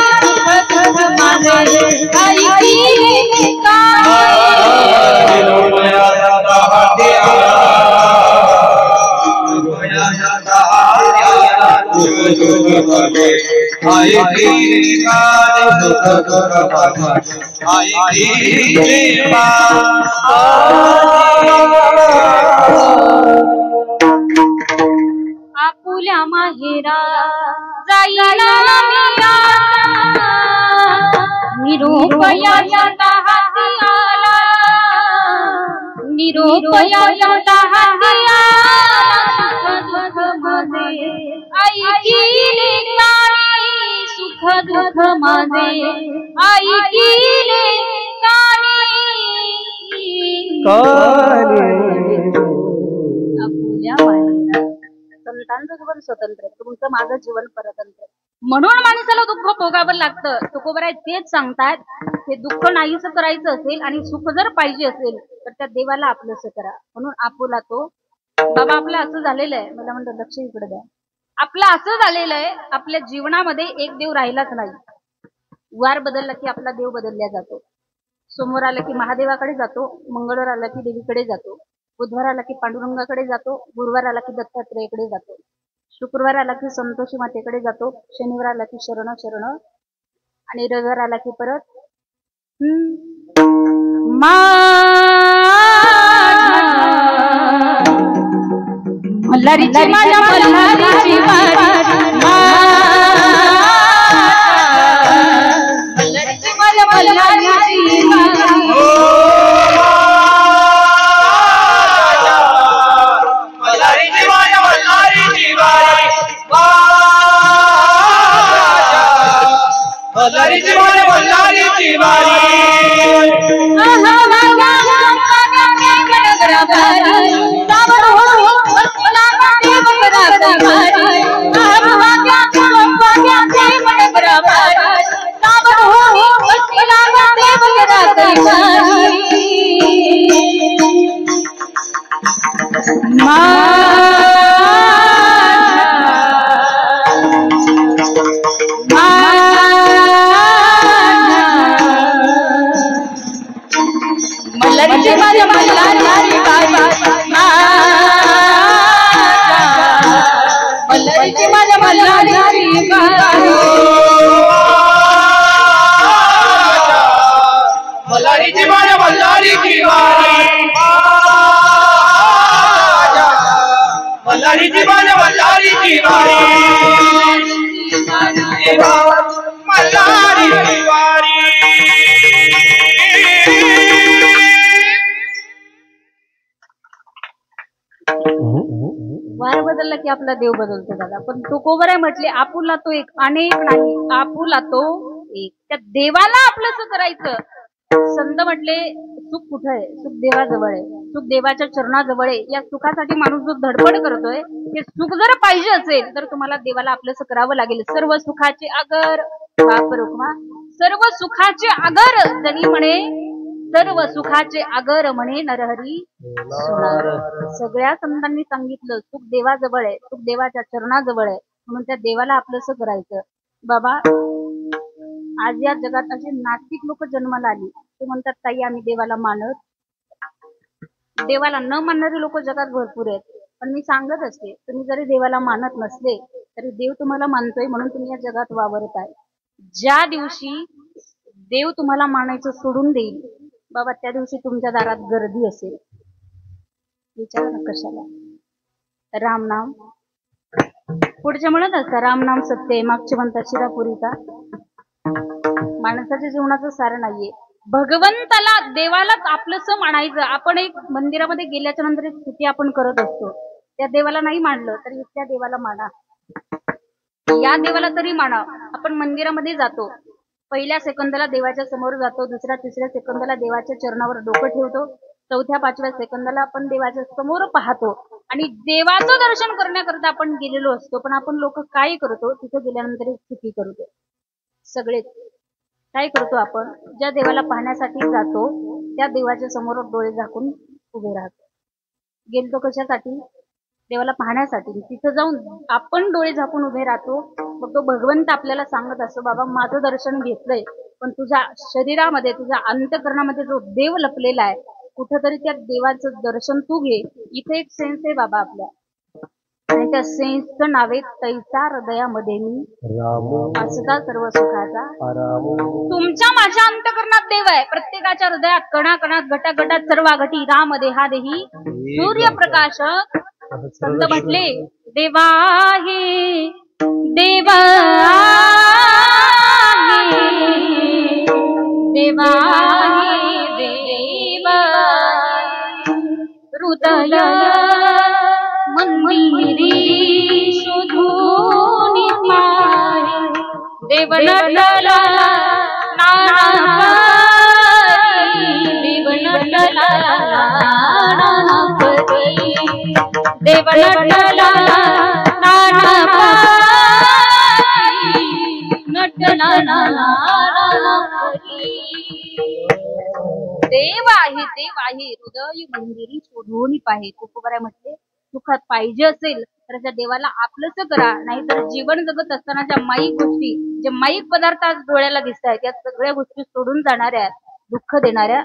सुख माझे आई केले काय, निरोपयाचा दासिया, सुख माझे आई केले काय, सुख माझे आई केले आपुल्या माहेरा जाईना मी आता, निरोपयाचा हाती आला, निरोपयाचा हाती आला, सुख माझे आई केले काय, सुख दुःख माझे आई केले काय. आपुल्या माहेरा. संतांचं जीवन स्वतंत्र, तुमचं माझं जीवन परतंत्र. म्हणून माणसाला दुःख भोगावं लागतं. तुकोबराय तेच सांगतात, हे दुःख नाहीच करायचं असेल आणि सुख जर पाहिजे असेल तर त्या देवाला आपलंच करा. म्हणून आपुला तो बाबा. आपलं असं झालेलं आहे, मला म्हणतात लक्ष इकडे द्या, आपलं असं झालेलं आहे, आपल्या जीवनामध्ये एक देव राहिलाच नाही. वार बदलला की आपला देव बदलला जातो. सोमवार आला की महादेवाकडे जातो, मंगळवार आला की देवीकडे जातो, बुधवार आला की पांडुरंगाकडे जातो, गुरुवार आला की दत्तात्रेयकडे जातो, शुक्रवार आला की संतोषी मातेकडे जातो, शनिवार आला की शरण शरण, आणि रविवार आला की परत मल्हारीची माझ्या मल्हारीची मल्हारीची माझ्या मल्हारीची मल्हारीची मल्हारीची वारी मल्हारीची वारी वार बदलला की आपला देव बदलतो दादा. पण तुकोबर म्हटले आपुला तो एक अनेक नाही, आपुला तो एक. त्या देवाला आपलंच करायचं. संत म्हटले सुख कुठं आहे? सुख देवाजवळ आहे, सुख देवाच्या चरणाजवळ आहे. या सुखासाठी माणूस जो धडपड करतोय ते सुख जर पाहिजे असेल तर तुम्हाला देवाला आपलंच करावं लागेल. सर्व सुखाचे आगर बाप रुक्मा, सर्व सुखाचे आगर जनी म्हणे, सर्व सुखाचे आगर म्हणे नरहरी सोनार. सगळ्या संतांनी सांगितलं सुख देवाजवळ आहे, सुख देवाच्या चरणाजवळ आहे. म्हणून त्या देवाला आपलंच करायचं. बाबा आज या जगात असे नास्तिक लोक जन्माला आली. ते म्हणतात ताई आम्ही देवाला मानत. देवाला न मानणारे लोक जगात भरपूर आहेत. पण मी सांगत असते तुम्ही जरी देवाला मानत नसले तरी देव तुम्हाला मानतोय म्हणून तुम्ही या जगात वावरत आहे. ज्या दिवशी देव तुम्हाला मानायचं सोडून देईल बाबा त्या दिवशी तुमच्या दारात गर्दी असेल. विचार ना कशाला. राम नाम पुढचे म्हणत असता राम नाम सत्य, मागचे म्हणतात शिरापुरीचा. माणसाच्या जीवनाचं सार नाहीये. भगवंताला देवालाच आपलंस मानायचं. आपण एक मंदिरामध्ये गेल्याच्या नंतर एक स्तुती आपण करत असतो. त्या देवाला नाही मानलं तरी त्या देवाला माना, या देवाला तरी माना. आपण मंदिरामध्ये जातो, पहिल्या सेकंदाला देवाच्या समोर जातो, दुसऱ्या तिसऱ्या सेकंदाला देवाच्या चरणावर डोकं ठेवतो, चौथ्या पाचव्या सेकंदाला आपण देवाच्या समोर पाहतो आणि देवाचं दर्शन करण्याकरता आपण गेलेलो असतो. पण आपण लोक काय करतो तिथे गेल्यानंतर एक स्तुती करतो. सगळेच काय करतो आपण ज्या देवाला पाहण्यासाठी जातो त्या देवाच्या समोर डोळे झाकून उभे राहतो. गेलतो कशासाठी? देवाला पाहण्यासाठी. तिथं जाऊन आपण डोळे झाकून उभे राहतो. मग तो भगवंत आपल्याला सांगत असतो बाबा माझं दर्शन घेतलंय पण तुझ्या शरीरामध्ये तुझ्या अंतःकरणामध्ये जो देव लपलेला आहे कुठंतरी त्या देवाचं दर्शन तू घे. इथे एक सेन्स आहे बाबा आपल्या आणि त्या सेन्सचं नाव आहे तैसा हृदयामध्ये मी असता सर्व सुखाचा. तुमच्या माझ्या अंतःकरणात देव आहे. प्रत्येकाच्या हृदयात कणाकणात गटागटात सर्वागटी राम देहा देही सूर्यप्रकाश. संत म्हटले देवा आहे देवा देवा देवा हृदय मंदिरी शोधून पाहे देव नटला नाना देव नटला नाना देव नटला नाना नटला नाना. देव आहे हृदय मंदिरी शोधून पाहे. तुकोबाराय म्हटले सुखात पाहिजे असेल तर त्या देवाला आपलंच करा. नाहीतर जीवन जगत असताना ज्या माईक गोष्टी जे माईक पदार्थ आज डोळ्याला दिसत आहेत त्या सगळ्या गोष्टी सोडून जाणाऱ्या दुःख देणाऱ्या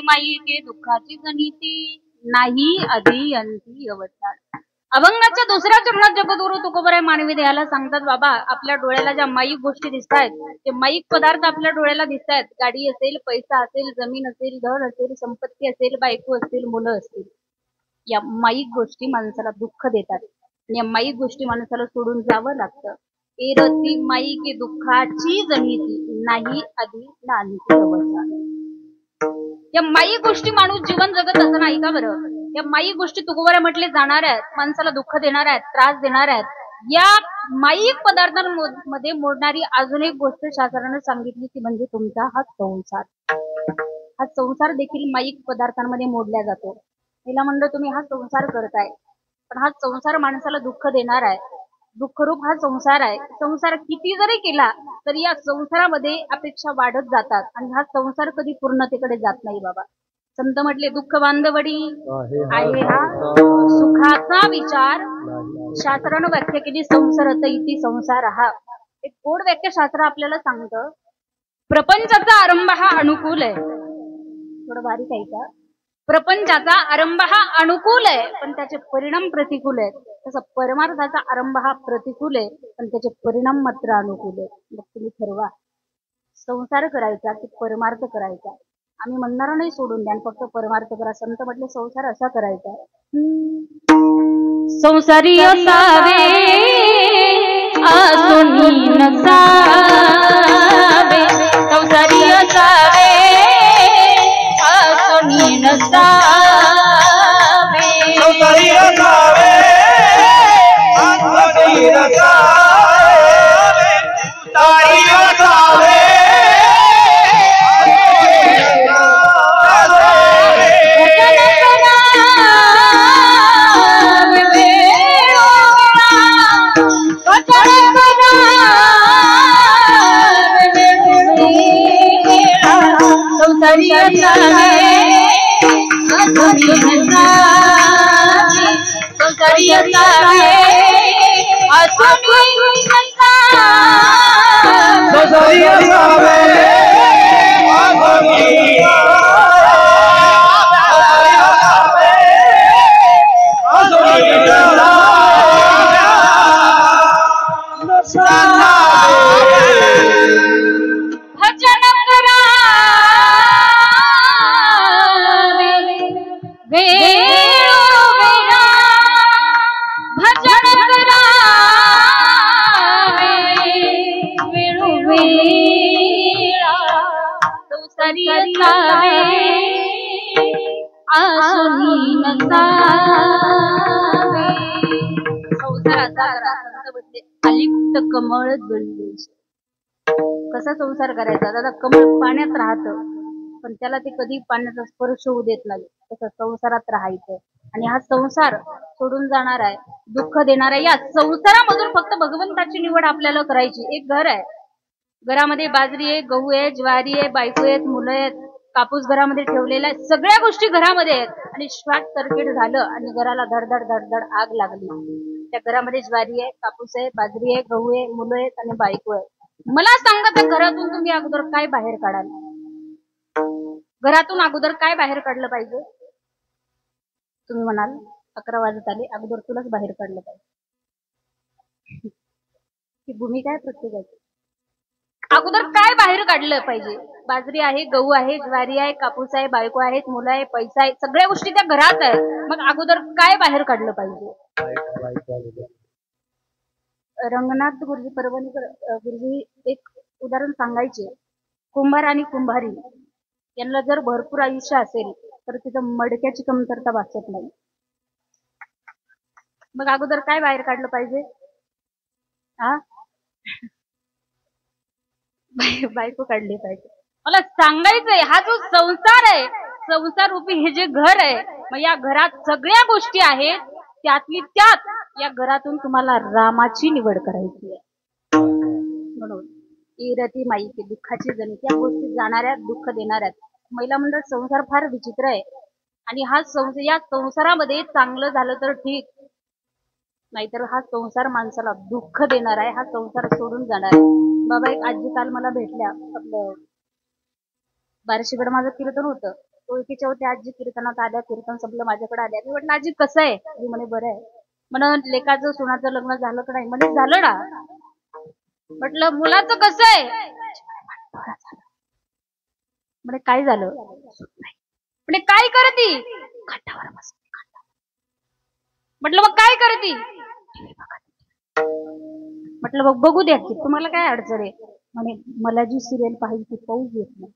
माई के दुःखाची गणिती नाही आधी अंती अवतार. अभंगाच्या दुसऱ्या चरणात जगद्गुरु तुकोबराय मानवी देहाला सांगतात, बाबा आपल्या डोळ्याला ज्या माईक गोष्टी दिसतायत, ते माईक पदार्थ आपल्या डोळ्याला दिसतायत, गाडी असेल, पैसा असेल, जमीन असेल, घर असेल, संपत्ती असेल, बायको असतील, मुलं असतील, या माईक गोष्टी माणसाला दुःख देतात. आणि या माईक गोष्टी माणसाला सोडून जावं लागतं. एरती माईक दुःखाची जनिती नाही आधी नांदी अवस्था. या माई गोष्टी माणूस जीवन जगत असं नाही का बरं? या माई गोष्टी तुकोबराय म्हटले जाणार आहेत, माणसाला दुःख देणार आहेत, त्रास देणार आहेत. या माईक पदार्थांमध्ये मोडणारी अजून एक गोष्ट शास्त्रानं सांगितली ती म्हणजे तुमचा हा संसार. हा संसार देखील माईक पदार्थांमध्ये मोडला जातो. तिला म्हणलं तुम्ही हा संसार करताय, पण हा संसार माणसाला दुःख देणार आहे. दुःखरूप हा संसार आहे. संसार किती जरी केला तरी या संसारामध्ये अपेक्षा वाढत जातात आणि हा संसार कधी पूर्णतेकडे जात नाही बाबा. संत म्हटले दुःख बांधवडी आहे हा सुखाचा विचार. शास्त्रानं व्याख्या केली संसारत इति संसार हा. एक गोड व्याख्या शास्त्र आपल्याला सांगतं. प्रपंचाचा आरंभ हा अनुकूल आहे. थोडं बारीक आहे का? प्रपंचाचा आरंभ हा अनुकूल आहे पण त्याचे परिणाम प्रतिकूल आहेत. तसं परमार्थाचा आरंभ हा प्रतिकूल आहे पण त्याचे परिणाम मात्र अनुकूल आहे. मग तुम्ही ठरवा संसार करायचा की परमार्थ करायचा. आम्ही म्हणणार नाही सोडून द्या फक्त परमार्थ करा. संत म्हटले संसार असा करायचा. संसारी असावे आसुनी नसावे. संसारी असावे आसुनी नसावे. संसारी असावे आसुनी नसावे. तारी असावे संसारी असावे आसुनी नसावे. संसारी असावे आसुनी नसावे. संसारी असावे आसुनी भजन करावे वेळोवेळा. भजन करावे वेळोवेळा. संसारी असावे आसुनी नसावे. संसाराचा संत बसले अलिप्त कमळ दुर्देश. कसा संसार करायचा? दादा कमळ पाण्यात राहतं पण त्याला ते कधी पाण्याचा स्पर्श होऊ देत नाही. तसं संसारात राहायचं आणि हा संसार सोडून जाणार आहे, दुःख देणार आहे. या संसारामधून फक्त भगवंताची निवड आपल्याला करायची. एक घर आहे, घरामध्ये बाजरी आहे, गहू आहे, ज्वारी आहे, बायको आहेत, मुलं आहेत, कापूस घरामध्ये ठेवलेला आहे. सगळ्या गोष्टी घरामध्ये आहेत आणि शॉर्ट सर्किट झालं आणि घराला धडधड धडधड आग लागली. त्या घरामध्ये ज्वारी आहे, कापूस आहे, बाजरी आहे, गहू आहे, मुलं आहेत आणि बायको आहे. मला सांगा त्या घरातून तुम्ही अगोदर काय बाहेर काढाल? घरातून अगोदर काय बाहेर काढलं पाहिजे? तुम्ही म्हणाल 11 वाजत आले, अगोदर तुलाच बाहेर काढलं पाहिजे. ही भूमिका आहे प्रत्येकाची. अगोदर काय बाहेर काढलं पाहिजे? बाजरी आहे, गहू आहे, ज्वारी आहे, कापूस आहे, बायको आहेत, मुलं आहे, पैसा आहे, सगळ्या गोष्टी त्या घरात आहेत. मग अगोदर काय बाहेर काढलं पाहिजे? रंगनाथ गुरुजी परभणी गुरुजी एक उदाहरण सांगायचे. कुंभार आणि कुंभारी यांना जर भरपूर आयुष्य असेल तर तिथं मडक्याची कमतरता भासत नाही. मग अगोदर काय बाहेर काढलं पाहिजे? हा बायको काढली पाहिजे. मला सांगायचंय हा जो संसार आहे, संसार रूपी हे जे घर आहे, मग या घरात सगळ्या गोष्टी आहेत. त्यातली त्यात या घरातून तुम्हाला रामाची निवड करायची आहे. म्हणून इरती माईके दुःखाची जणी. त्या गोष्टी जाणाऱ्या दुःख देणाऱ्या. महिला मंडळ संसार फार विचित्र आहे आणि हा या संसारामध्ये चांगलं झालं तर ठीक, नाहीतर हा संसार माणसाला दुःख देणार आहे. हा संसार सोडून जाणार आहे. बाबा एक आजी काल मला भेटल्या. आपलं बार्शीकडे माझं कीर्तन होतं. ओळखीच्या होत्या आजी. कीर्तनात आल्या, कीर्तन संपलं, माझ्याकडे आल्या. मी म्हटलं आजी कसं आहे? ती म्हणे बरं आहे. म्हणून लेकाचं सोनाचं लग्न झालं का नाही? म्हणजे झालं ना. म्हटलं मुलाचं कसं आहे? म्हणजे काय झालं? म्हणजे काय करती? खड्डावर बसते. म्हटलं मग काय करती? म्हटलं मग बघू द्या की तुम्हाला काय अडचण आहे? म्हणे मला जी सिरियल पाहिजे ती पाहूच देत नाही.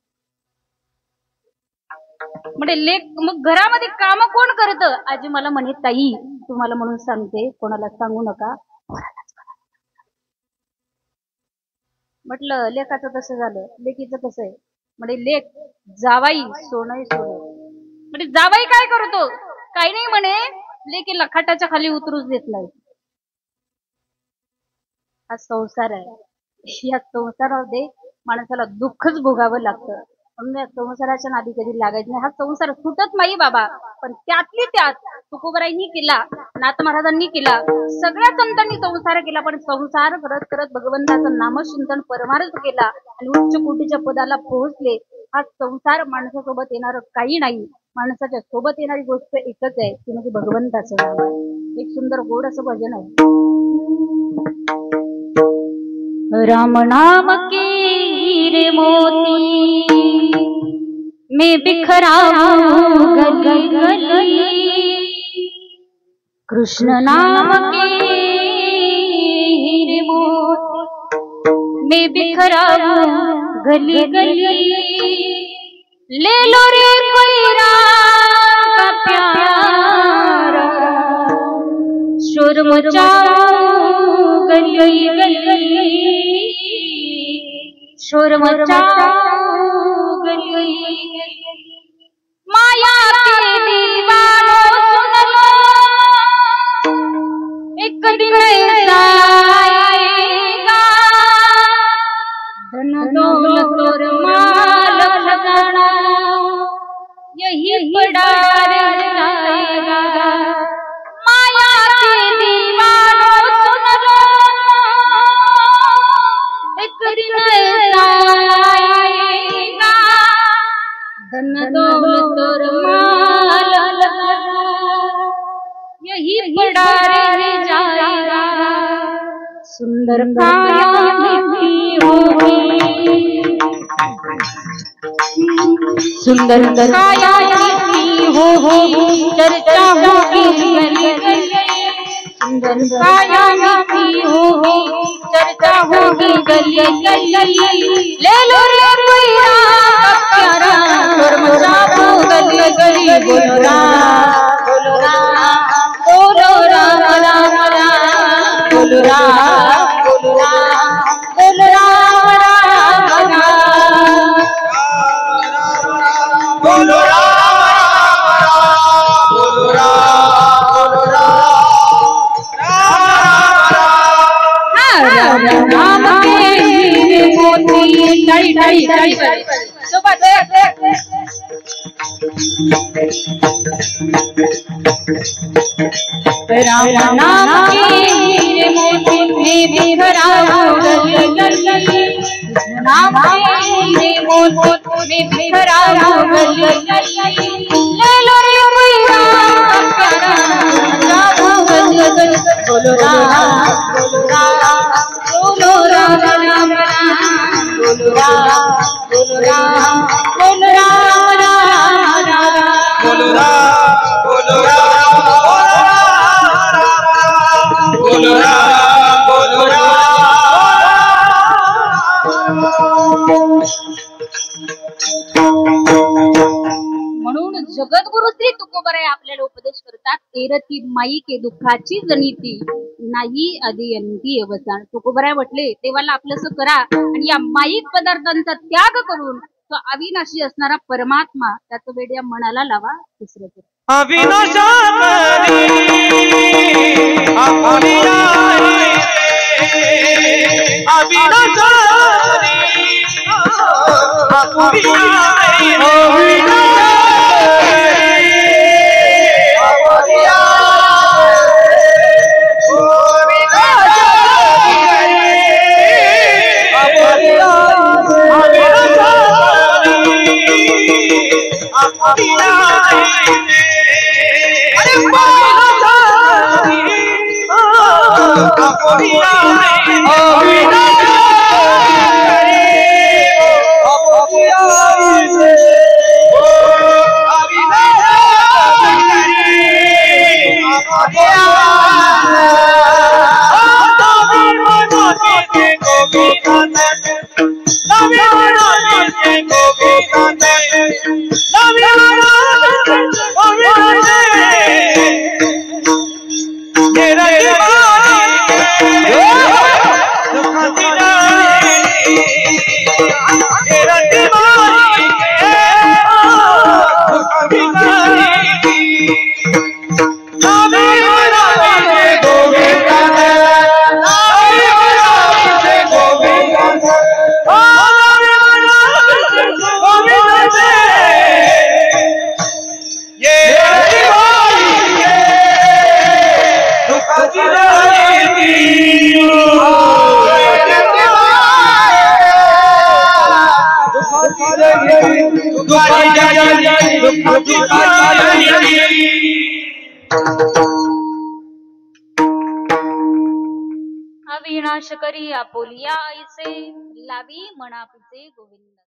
म्हणजे लेक मग घरामध्ये काम कोण करत? आजी मला म्हणे ताई तुम्हाला म्हणून सांगते कोणाला सांगू नका. म्हटलं लेकाचं तसं झालं, लेकीचं कसं आहे? म्हणजे लेक जावाई सोनं सोनं. म्हणजे जावाई काय करतो? काही नाही म्हणे लेकीला खाटाच्या खाली उतरूच देत नाही. हा संसार आहे. या संसारामध्ये माणसाला दुःखच भोगावं लागतं. म्हणून या संसाराच्या नादी कधी लागायचं नाही. हा संसार सुटत नाही बाबा. पण त्यातली त्यात तुकोबरायांनी केला, नाथ महाराजांनी केला, सगळ्या संतांनी संसार केला. पण संसार करत करत भगवंताचं नामचिंतन परमार्थ केला आणि उच्च कोटीच्या पदाला पोहोचले. हा संसार माणसासोबत येणार काही नाही. माणसाच्या सोबत येणारी गोष्ट एकच आहे, ती म्हणजे भगवंताचं नाम आहे. एक सुंदर गोड असं भजन आहे. राम नाम के हीरे मोती मैं बिखराऊं गली गली, कृष्ण नाम के हीरे मोती मैं बिखराऊं गली गली, ले लो रे कोई राम का प्यारा, शोर मचाओ गली गली, शोर मचाओ गली। माया के दीवानों सुन लो, एक दिन ऐसा आएगा, धन दौलत और माल खजाना यही पड़ा रह जाएगा। माया के दीवानों सुन लो, एक दिन ऐसा आएगा, धन दौलत और माल यही पड़ा रह जाएगा। सुंदर काया मिट्टी होगी, सुंदर काया मिट्टी होगी, चर्चा होगी गली गली। सुंदर काया मिट्टी होगी, चर्चा होगी गली गली। ले लो रे कोई राम प्यारा, शोर मचाओ गली गली। बोलो राम बोलो राम बोलो राम राम राम, बोलो राम बोलो राम बोलो राम राम राम, बोलो राम बोलो राम बोलो राम राम के हीरे मोती। टाई टाई टाई सुबह राम नाम के हीरे मोती में बिखराऊं गली गली, नाम के हीरे मोती में बिखराऊं गली गली। ले लो रे कोई राम प्यारा, जाऊं गली गली। बोलो राम बोलो राम बोलो राम राम राम, बोलो राम बोलो राम बोलो राम राम राम, बोलो राम बोलो राम बोलो राम बोलो राम। म्हणून जगद्गुरु श्री तुकोबराय आपल्याला उपदेश करतात, तेरती माई के दुःखाची जनिती नाही अधियंती अवसान. तुकोबराय म्हटले देवाला आपलंसं करा आणि या माईक पदार्थांचा त्याग करून तो अविनाशी असणारा परमात्मा त्याचं वेड या मनाला लावा. तिसरं अविनाश करी आपुलिया ऐसे लावी मनापुचे गोविंद।